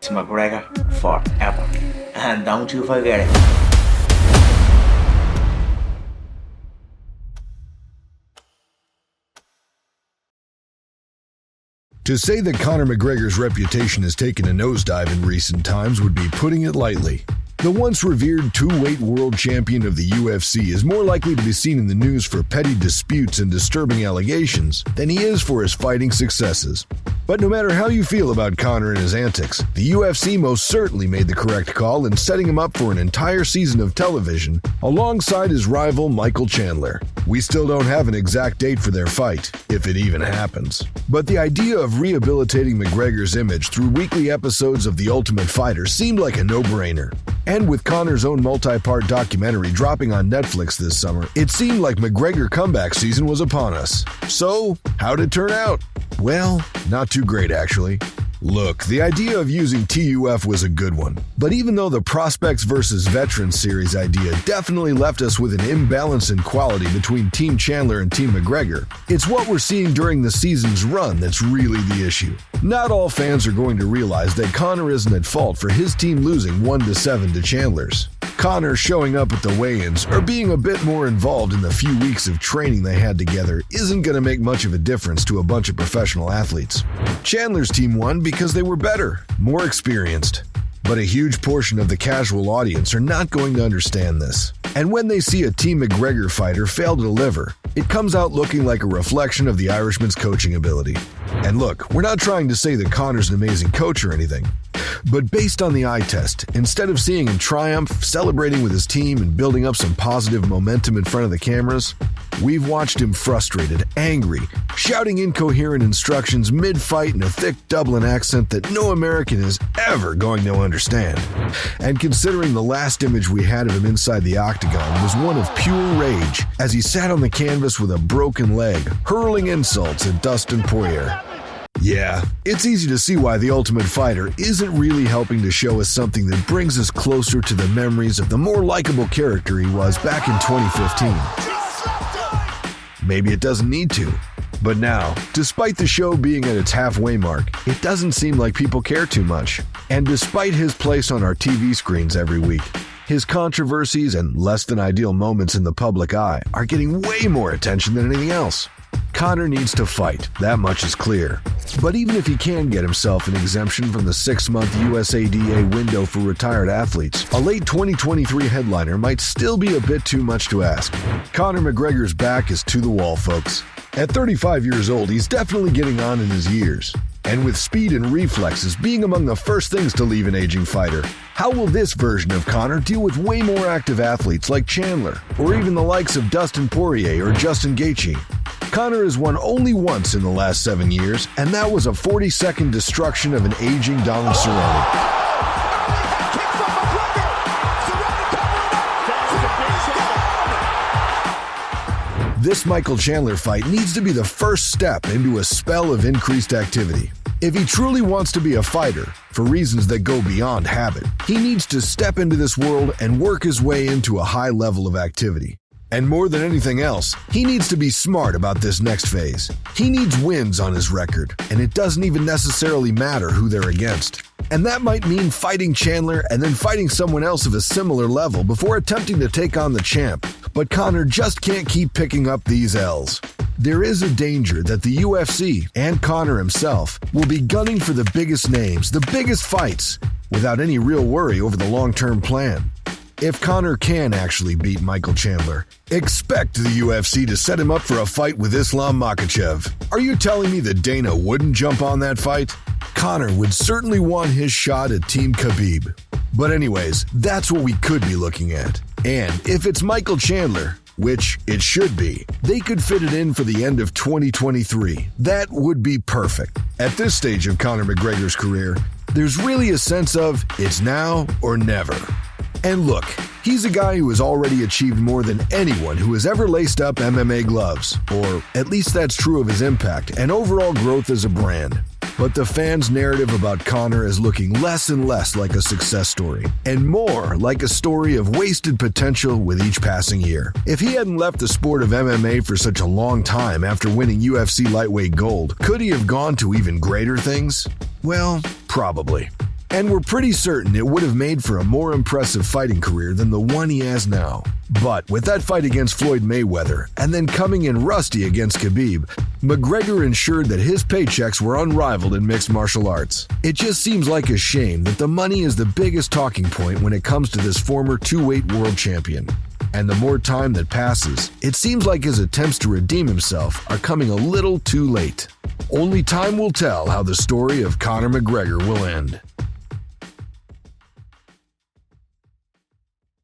McGregor forever. And don't you forget it. To say that Conor McGregor's reputation has taken a nosedive in recent times would be putting it lightly. The once revered two-weight world champion of the UFC is more likely to be seen in the news for petty disputes and disturbing allegations than he is for his fighting successes. But no matter how you feel about Conor and his antics, the UFC most certainly made the correct call in setting him up for an entire season of television alongside his rival Michael Chandler. We still don't have an exact date for their fight, if it even happens. But the idea of rehabilitating McGregor's image through weekly episodes of The Ultimate Fighter seemed like a no-brainer. And with Conor's own multi-part documentary dropping on Netflix this summer, it seemed like McGregor comeback season was upon us. So, how'd it turn out? Well, not too great actually. Look, the idea of using TUF was a good one, but even though the Prospects vs. Veterans series idea definitely left us with an imbalance in quality between Team Chandler and Team McGregor, it's what we're seeing during the season's run that's really the issue. Not all fans are going to realize that Conor isn't at fault for his team losing 1-7 to Chandler's. Conor showing up at the weigh-ins or being a bit more involved in the few weeks of training they had together isn't going to make much of a difference to a bunch of professional athletes. Chandler's team won because they were better, more experienced. But a huge portion of the casual audience are not going to understand this. And when they see a Team McGregor fighter fail to deliver, it comes out looking like a reflection of the Irishman's coaching ability. And look, we're not trying to say that Conor's an amazing coach or anything. But based on the eye test, instead of seeing him triumph, celebrating with his team, and building up some positive momentum in front of the cameras, we've watched him frustrated, angry, shouting incoherent instructions mid-fight in a thick Dublin accent that no American is ever going to understand. And considering the last image we had of him inside the octagon was one of pure rage as he sat on the canvas with a broken leg, hurling insults at Dustin Poirier. Yeah, it's easy to see why The Ultimate Fighter isn't really helping to show us something that brings us closer to the memories of the more likable character he was back in 2015. Maybe it doesn't need to. But now, despite the show being at its halfway mark, it doesn't seem like people care too much. And despite his place on our TV screens every week, his controversies and less than ideal moments in the public eye are getting way more attention than anything else. Conor needs to fight, that much is clear. But even if he can get himself an exemption from the 6-month USADA window for retired athletes, a late 2023 headliner might still be a bit too much to ask. Conor McGregor's back is to the wall, folks. At 35 years old, he's definitely getting on in his years. And with speed and reflexes being among the first things to leave an aging fighter, how will this version of Conor deal with way more active athletes like Chandler, or even the likes of Dustin Poirier or Justin Gaethje? Conor has won only once in the last 7 years, and that was a 40-second destruction of an aging Donald Cerrone. This Michael Chandler fight needs to be the first step into a spell of increased activity. If he truly wants to be a fighter, for reasons that go beyond habit, he needs to step into this world and work his way into a high level of activity. And more than anything else, he needs to be smart about this next phase. He needs wins on his record, and it doesn't even necessarily matter who they're against. And that might mean fighting Chandler and then fighting someone else of a similar level before attempting to take on the champ. But Conor just can't keep picking up these L's. There is a danger that the UFC and Conor himself will be gunning for the biggest names, the biggest fights, without any real worry over the long-term plan. If Conor can actually beat Michael Chandler, expect the UFC to set him up for a fight with Islam Makhachev. Are you telling me that Dana wouldn't jump on that fight? Conor would certainly want his shot at Team Khabib. But anyways, that's what we could be looking at. And if it's Michael Chandler, which it should be, they could fit it in for the end of 2023. That would be perfect. At this stage of Conor McGregor's career, there's really a sense of it's now or never. And look, he's a guy who has already achieved more than anyone who has ever laced up MMA gloves, or at least that's true of his impact and overall growth as a brand. But the fans' narrative about Conor is looking less and less like a success story, and more like a story of wasted potential with each passing year. If he hadn't left the sport of MMA for such a long time after winning UFC lightweight gold, could he have gone to even greater things? Well, probably. And we're pretty certain it would have made for a more impressive fighting career than the one he has now. But with that fight against Floyd Mayweather, and then coming in rusty against Khabib, McGregor ensured that his paychecks were unrivaled in mixed martial arts. It just seems like a shame that the money is the biggest talking point when it comes to this former two-weight world champion. And the more time that passes, it seems like his attempts to redeem himself are coming a little too late. Only time will tell how the story of Conor McGregor will end.